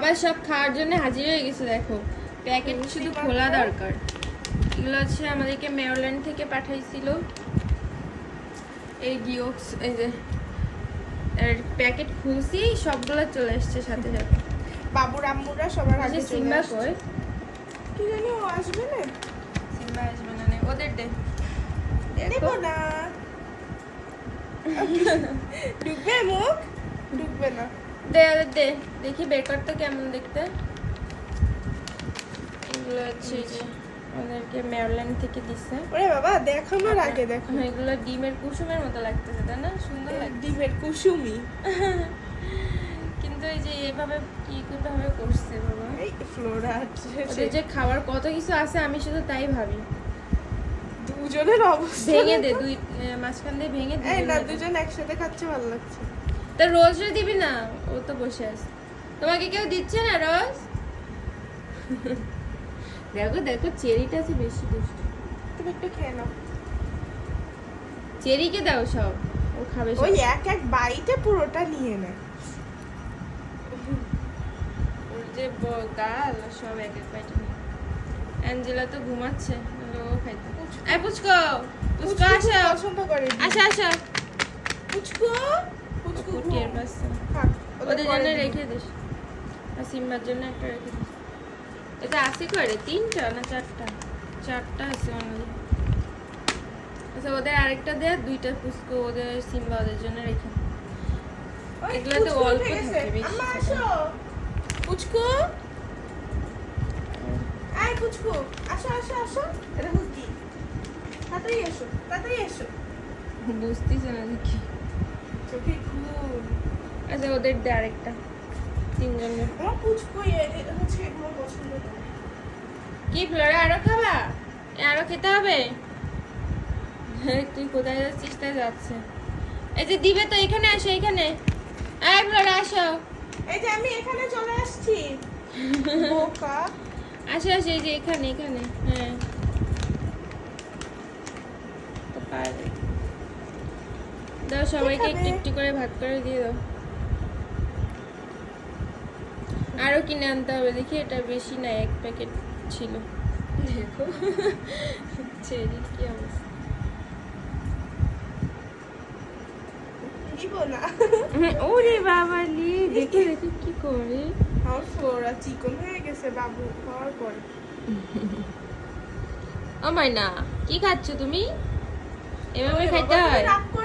সবাই সব খাওয়ার জন্য হাজির হয়ে গেছে। দেখো প্যাকেট শুধু খোলা দরকার। এগুলো হচ্ছে আমাদেরকে মেরিল্যান্ড থেকে পাঠাইছিল এই ডিওক্স। এই যে প্যাকেট খুলছি, সবগুলো চলে এসছে সাথে সাথে। বাবুর আম্মুরা সবার আগে চলে সিম্বা আসছে। কই? কি জানি ও আসবে না। সিম্বা আসবে না, ওদের দে। দেবো না। ঢুকবে মুখ? ঢুকবে না। দে ওদের দে, দেখি বের করতে কেমন দেখতে। এগুলো হচ্ছে যে ওদেরকে মেরিল্যান্ড থেকে দিছে। ওরে বাবা দেখানোর আগে দেখো। এগুলো ডিমের কুসুমের মতো লাগতেছে, তাই না? সুন্দর লাগছে। ডিমের কুসুমি। কিন্তু এই যে এভাবে কি কিভাবে করছে বাবা। এই ফ্লোরা ওদের যে খাবার কত কিছু আছে, আমি শুধু তাই ভাবি। দুজনের অবস্থা ভেঙে দে, দুই মাঝখান দিয়ে ভেঙে দে। এই না, দুজন একসাথে খাচ্ছে ভালো লাগছে। তা রোজ দিবি না? ও তো বসে আছে। তোমাকে কেউ দিচ্ছে না রোজ? দেখো দেখো, চেরিটা আছে বেশি দুষ্টু। তুমি একটু খেয়ে নাও। চেরিকে দাও সব, ও খাবে সব। ওই এক এক বাইটে পুরোটা নিয়ে নেয়। ওর যে গাল সব এক এক বাইটে নিয়ে। অ্যাঞ্জেলা তো ঘুমাচ্ছে, নাহলে ও খাইতো। এই পুচকো, পুচকো আসো, পছন্দ করে আসো আসো। পুচকু পুচকু ও টের পাচ্ছে না। থাক, ওদের পরে জন্য দিবি। রেখে দিস, আর সিম্বার জন্য একটা রেখে দিস। এটা আছে করে তিনটা না চারটা? চারটা আছে অনলি। আচ্ছা ওদের আরেকটা দে, দুইটা পুচকো ওদের সিম্বা ওদের জন্য রেখে দে। ওই এগুলোতে পুচকু অল্প উঠে গেছে। থাকে, বেশি আম্মা থাকে আসো। না। পুচকু আয়, পুচকু আসো আসো আসো। এটা কি? তাড়াতাড়ি এসো, তাড়াতাড়ি এসো। বুঝতেছে না দেখি। চোখে খুন। আচ্ছা ওদের দে আরেকটা, তিনজনের। আমার পুচকু এটা হচ্ছে এগুলো পছন্দ করে। কি ফ্লোরা, আরো খাবা? আরো খেতে হবে? তুই কোথায় যাচ্ছিস? তাই যাচ্ছে। এই যে দিবে তো, এখানে আসো, এখানে। এই ফ্লোরা আসো, এই যে আমি এখানে চলে আসছি। বোকা। আসো আসো, এই যে এখানে এখানে। হ্যাঁ তো পারবে। দাও সবাইকে একটু একটু করে ভাগ করে দিয়ে দাও। আরো কিনে আনতে হবে, দেখি এটা বেশি না, এক প্যাকেট ছিল। দেখো চেরি কি অবস্থা। দিব না। ওরে বাবা লি, দেখো দেখো কি করে। আমার ফ্লোরা চিকন হয়ে গেছে বাবু খাওয়ার পর। ও মাইনা, কি খাচ্ছ তুমি? এভাবে খাইতে হয়? রাগ করে